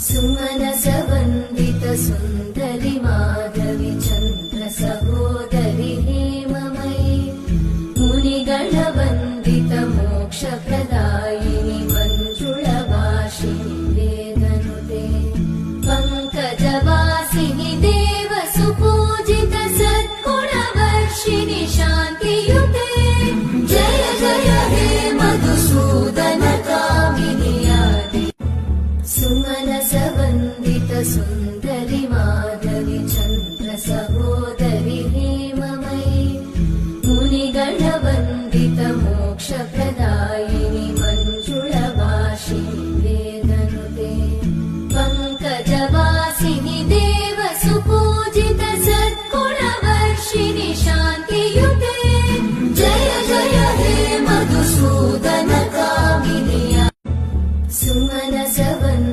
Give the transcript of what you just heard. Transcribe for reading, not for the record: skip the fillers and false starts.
सुमनसवन्दित सुन्दरि माधवि चन्द्र सहोदरि हेममयि मुनिगणवन्दित मोक्षप्रदायिनि मञ्जुळभाषिणि वेदनुते पङ्कजवासिनि देव सुपूजित सद्गुणवर्षिणि शान्तियुते जय जय हे मधुसूदन कामिनि आदि सुमनसवन्दित सुन्दरि माधवि